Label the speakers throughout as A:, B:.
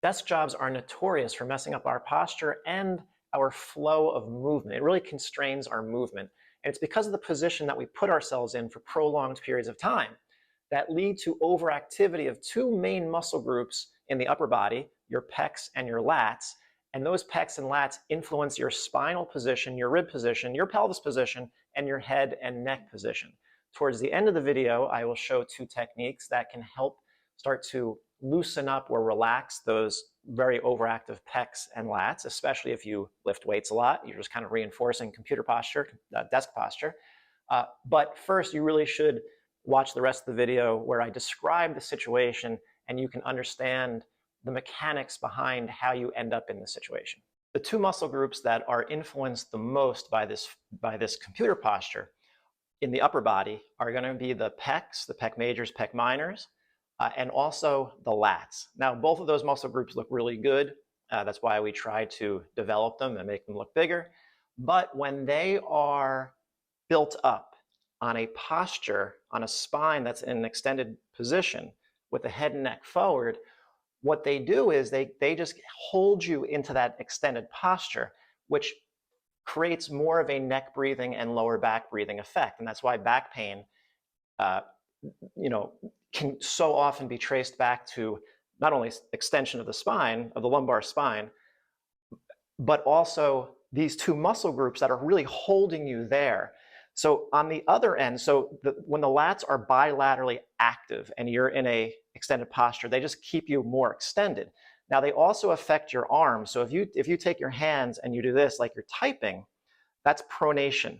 A: Desk jobs are notorious for messing up our posture and our flow of movement. It really constrains our movement. And it's because of the position that we put ourselves in for prolonged periods of time that lead to overactivity of two main muscle groups in the upper body, your pecs and your lats. And those pecs and lats influence your spinal position, your rib position, your pelvis position, and your head and neck position. Towards the end of the video, I will show two techniques that can help start to loosen up or relax those very overactive pecs and lats, especially if you lift weights a lot. You're just kind of reinforcing computer posture, desk posture. But first, you really should watch the rest of the video where I describe the situation and you can understand the mechanics behind how you end up in this situation. The two muscle groups that are influenced the most by this computer posture in the upper body are going to be the pecs, the pec majors, pec minors, and also the lats. Now, both of those muscle groups look really good. That's why we try to develop them and make them look bigger. But when they are built up on a posture, on a spine that's in an extended position with the head and neck forward, what they do is they just hold you into that extended posture, which creates more of a neck breathing and lower back breathing effect. And that's why back pain can so often be traced back to not only extension of the spine, of the lumbar spine, but also these two muscle groups that are really holding you there. So on the other end, when the lats are bilaterally active and you're in a extended posture, they just keep you more extended. Now they also affect your arms. So if you take your hands and you do this like you're typing, that's pronation.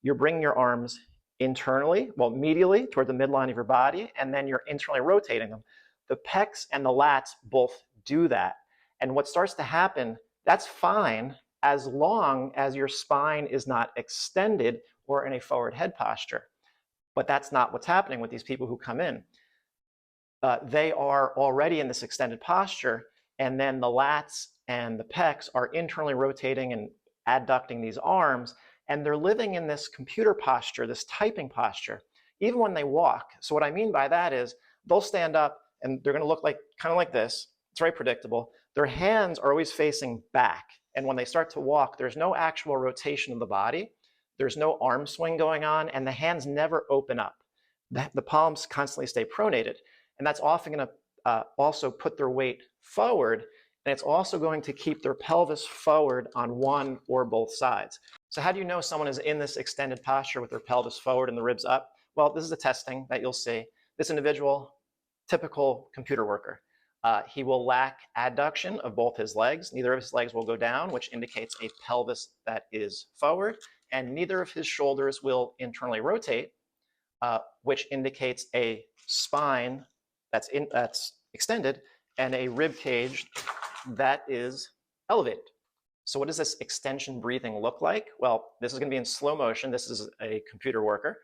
A: You're bringing your arms internally, well, medially toward the midline of your body, and then you're internally rotating them. The pecs and the lats both do that. And what starts to happen, that's fine as long as your spine is not extended or in a forward head posture. But that's not what's happening with these people who come in. They are already in this extended posture, and then the lats and the pecs are internally rotating and adducting these arms, and they're living in this computer posture, this typing posture, even when they walk. So what I mean by that is they'll stand up and they're going to look like kind of like this. It's very predictable. Their hands are always facing back. And when they start to walk, there's no actual rotation of the body. There's no arm swing going on, and the hands never open up. The palms constantly stay pronated. And that's often going to also put their weight forward, and it's also going to keep their pelvis forward on one or both sides. So how do you know someone is in this extended posture with their pelvis forward and the ribs up? Well, this is a testing that you'll see. This individual, typical computer worker. He will lack adduction of both his legs. Neither of his legs will go down, which indicates a pelvis that is forward, and neither of his shoulders will internally rotate, which indicates a spine that's extended and a rib cage that is elevated. So what does this extension breathing look like? Well, this is going to be in slow motion. This is a computer worker.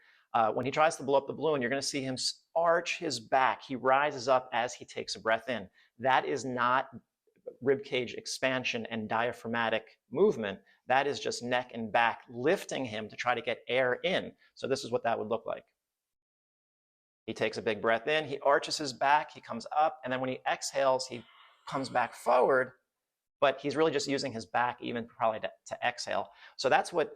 A: When he tries to blow up the balloon, you're going to see him arch his back. He rises up as he takes a breath in. That is not ribcage expansion and diaphragmatic movement. That is just neck and back lifting him to try to get air in. So this is what that would look like. He takes a big breath in, he arches his back, he comes up, and then when he exhales, he comes back forward, but he's really just using his back even probably to exhale. So that's what,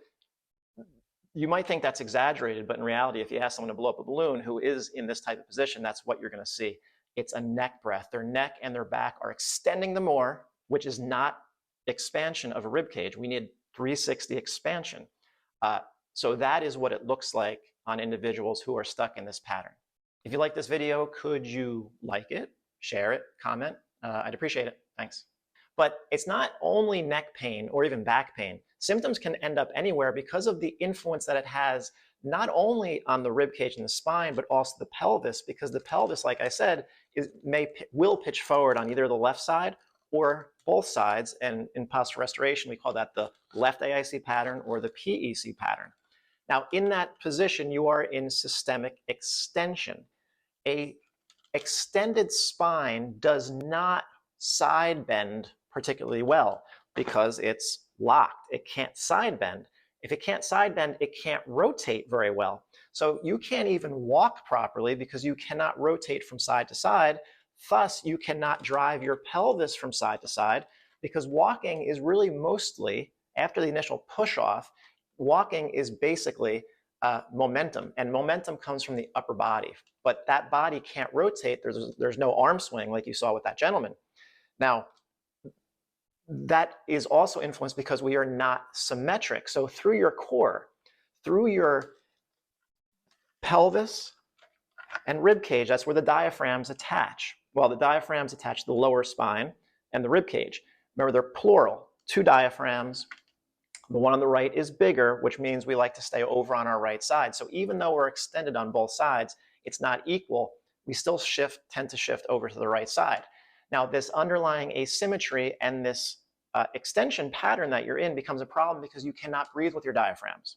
A: you might think that's exaggerated, but in reality, if you ask someone to blow up a balloon who is in this type of position, that's what you're going to see. It's a neck breath. Their neck and their back are extending the more, which is not expansion of a rib cage. We need 360 expansion. So that is what it looks like on individuals who are stuck in this pattern. If you like this video, could you like it, share it, comment? I'd appreciate it. Thanks. But it's not only neck pain or even back pain. Symptoms can end up anywhere because of the influence that it has not only on the rib cage and the spine, but also the pelvis, because the pelvis, like I said, will pitch forward on either the left side or both sides. And in posture restoration, we call that the left AIC pattern or the PEC pattern. Now, in that position, you are in systemic extension. A extended spine does not side bend particularly well because it's locked. It can't side bend. If it can't side bend, it can't rotate very well. So you can't even walk properly because you cannot rotate from side to side Thus, you cannot drive your pelvis from side to side because walking is really mostly, after the initial push off, walking is basically momentum, and momentum comes from the upper body, but that body can't rotate. There's no arm swing like you saw with that gentleman. Now, that is also influenced because we are not symmetric. So through your core, through your pelvis and rib cage, that's where the diaphragms attach. Well, the diaphragms attach to the lower spine and the rib cage. Remember, they're plural, 2 diaphragms. The one on the right is bigger, which means we like to stay over on our right side. So even though we're extended on both sides, it's not equal. We still tend to shift over to the right side. Now, this underlying asymmetry and this extension pattern that you're in becomes a problem because you cannot breathe with your diaphragms.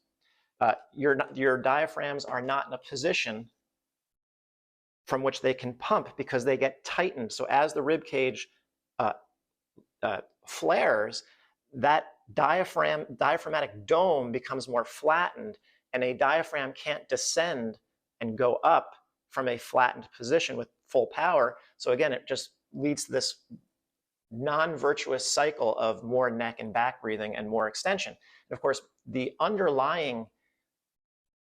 A: Your diaphragms are not in a position from which they can pump because they get tightened. So as the rib cage flares, that diaphragmatic dome becomes more flattened, and a diaphragm can't descend and go up from a flattened position with full power. So again, it just leads to this non-virtuous cycle of more neck and back breathing and more extension. And of course, the underlying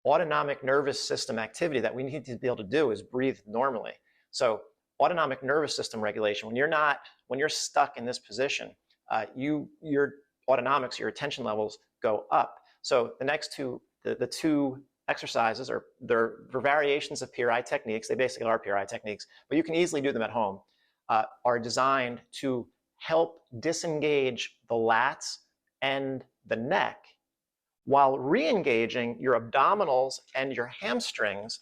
A: autonomic nervous system activity that we need to be able to do is breathe normally. So autonomic nervous system regulation, when you're stuck in this position, your autonomics, your attention levels go up. So the next two, the two exercises they're variations of PRI techniques. They basically are PRI techniques, but you can easily do them at home. Are designed to help disengage the lats and the neck while re-engaging your abdominals and your hamstrings.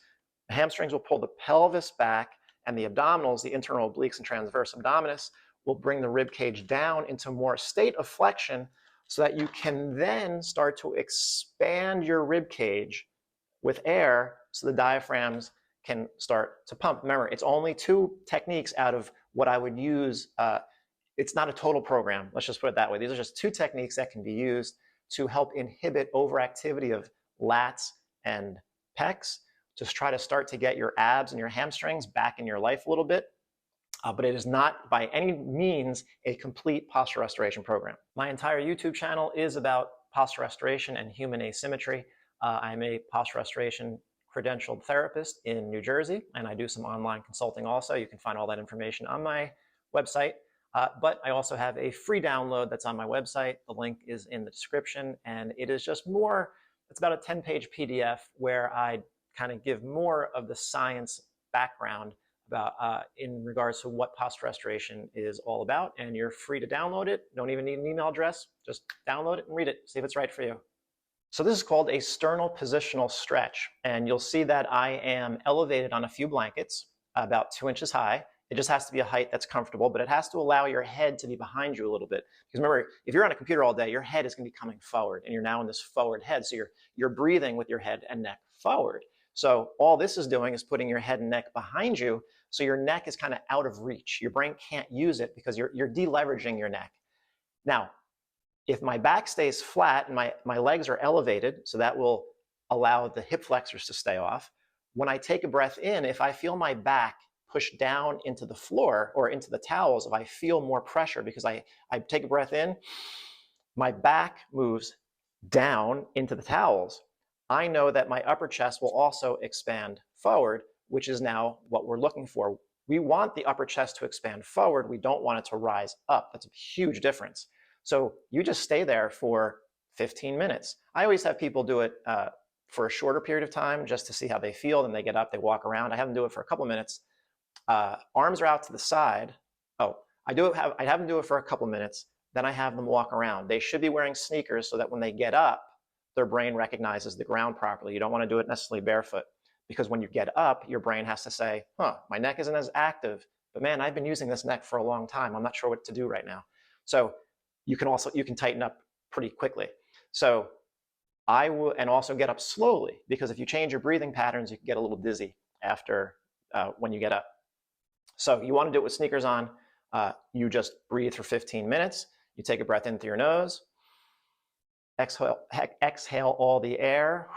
A: The hamstrings will pull the pelvis back, and the abdominals, the internal obliques and transverse abdominis, will bring the rib cage down into more state of flexion so that you can then start to expand your rib cage with air so the diaphragms can start to pump. Remember, it's only 2 techniques out of what I would use. It's not a total program, let's just put it that way. These are just 2 techniques that can be used to help inhibit overactivity of lats and pecs, just try to start to get your abs and your hamstrings back in your life a little bit. But it is not by any means a complete posture restoration program. My entire YouTube channel is about posture restoration and human asymmetry. I'm a posture restoration credentialed therapist in New Jersey, and I do some online consulting also. You can find all that information on my website. But I also have a free download that's on my website. The link is in the description, and it is just more, it's about a 10-page PDF where I kind of give more of the science background about in regards to what posture restoration is all about, and you're free to download it. Don't even need an email address. Just download it and read it, see if it's right for you. So this is called a sternal positional stretch, and you'll see that I am elevated on a few blankets about 2 inches high. It just has to be a height that's comfortable, but it has to allow your head to be behind you a little bit. Because remember, if you're on a computer all day, your head is going to be coming forward, and you're now in this forward head. So you're breathing with your head and neck forward. So all this is doing is putting your head and neck behind you, so your neck is kind of out of reach. Your brain can't use it because you're deleveraging your neck. Now, if my back stays flat and my legs are elevated, so that will allow the hip flexors to stay off. When I take a breath in, if I feel my back push down into the floor or into the towels, if I feel more pressure because I take a breath in, my back moves down into the towels, I know that my upper chest will also expand forward, which is now what we're looking for. We want the upper chest to expand forward. We don't want it to rise up. That's a huge difference. So you just stay there for 15 minutes. I always have people do it for a shorter period of time just to see how they feel. Then they get up, they walk around. I have them do it for a couple minutes. Arms are out to the side. Oh, I have them do it for a couple minutes. Then I have them walk around. They should be wearing sneakers so that when they get up, their brain recognizes the ground properly. You don't want to do it necessarily barefoot, because when you get up, your brain has to say, my neck isn't as active, but man, I've been using this neck for a long time. I'm not sure what to do right now. So you can tighten up pretty quickly. So I will, and also get up slowly, because if you change your breathing patterns, you can get a little dizzy after when you get up. So you want to do it with sneakers on. You just breathe for 15 minutes. You take a breath in through your nose. Exhale all the air.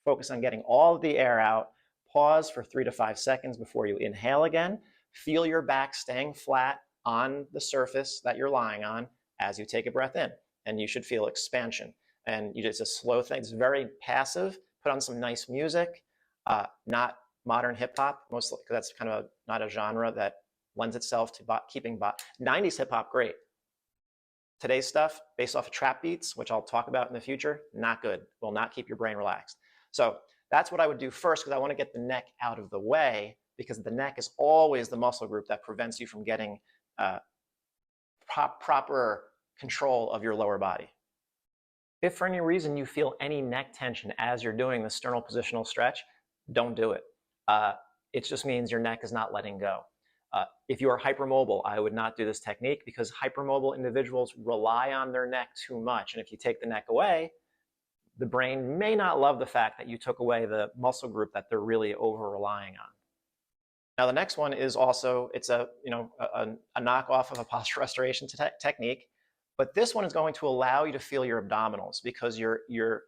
A: Focus on getting all of the air out. Pause for 3 to 5 seconds before you inhale again. Feel your back staying flat on the surface that you're lying on as you take a breath in, and you should feel expansion. And it's a slow thing. It's very passive. Put on some nice music, not modern hip hop, mostly because that's kind of not a genre that lends itself to keeping 90s hip hop, great. Today's stuff, based off of trap beats, which I'll talk about in the future, not good. Will not keep your brain relaxed. So that's what I would do first, because I want to get the neck out of the way, because the neck is always the muscle group that prevents you from getting proper control of your lower body. If for any reason you feel any neck tension as you're doing the sternal positional stretch, don't do it. It just means your neck is not letting go. If you are hypermobile, I would not do this technique, because hypermobile individuals rely on their neck too much. And if you take the neck away, the brain may not love the fact that you took away the muscle group that they're really over-relying on. Now, the next one is also, it's a knockoff of a posture restoration technique, but this one is going to allow you to feel your abdominals, because your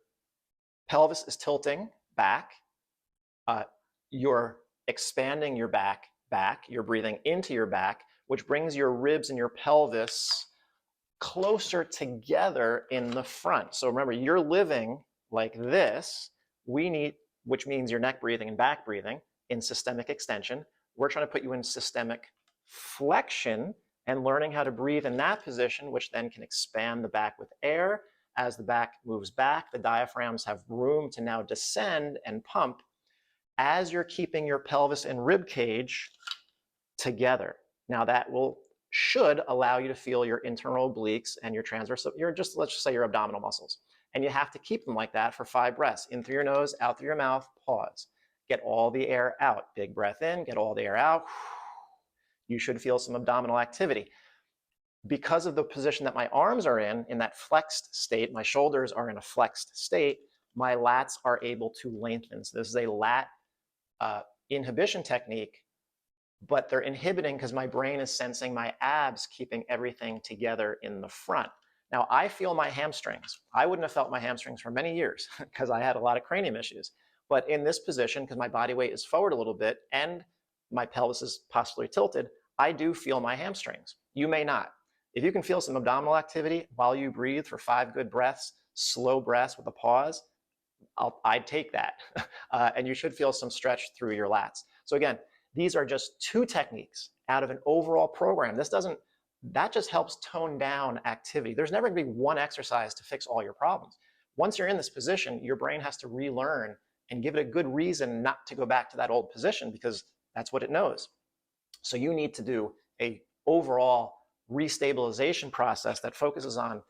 A: pelvis is tilting back, you're expanding your back, you're breathing into your back, which brings your ribs and your pelvis closer together in the front. So remember, you're living like this, which means your neck breathing and back breathing in systemic extension. We're trying to put you in systemic flexion and learning how to breathe in that position, which then can expand the back with air. As the back moves back, the diaphragms have room to now descend and pump as you're keeping your pelvis and rib cage together. Now that should allow you to feel your internal obliques and your transverse, let's just say your abdominal muscles. And you have to keep them like that for 5 breaths. In through your nose, out through your mouth, pause. Get all the air out. Big breath in, get all the air out. You should feel some abdominal activity. Because of the position that my arms are in that flexed state, my shoulders are in a flexed state, my lats are able to lengthen. So this is a lat inhibition technique, but they're inhibiting because my brain is sensing my abs keeping everything together in the front. Now, I feel my hamstrings. I wouldn't have felt my hamstrings for many years because I had a lot of cranium issues. But in this position, because my body weight is forward a little bit and my pelvis is possibly tilted, I do feel my hamstrings. You may not. If you can feel some abdominal activity while you breathe for 5 good breaths, slow breaths with a pause, I'd take that. And you should feel some stretch through your lats. So again, these are just 2 techniques out of an overall program. That just helps tone down activity. There's never going to be one exercise to fix all your problems. Once you're in this position, your brain has to relearn and give it a good reason not to go back to that old position, because that's what it knows. So you need to do an overall restabilization process that focuses on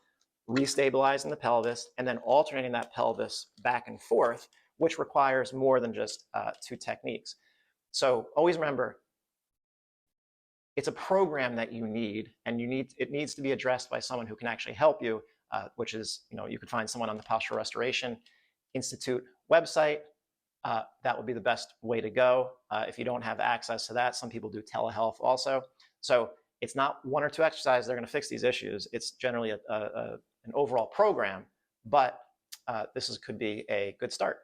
A: restabilizing the pelvis and then alternating that pelvis back and forth, which requires more than just 2 techniques. So always remember, it's a program that you need, and it needs to be addressed by someone who can actually help you, which is, you could find someone on the Posture Restoration Institute website. That would be the best way to go. If you don't have access to that, some people do telehealth also. So it's not 1 or 2 exercises that are going to fix these issues. It's generally an overall program, but this could be a good start.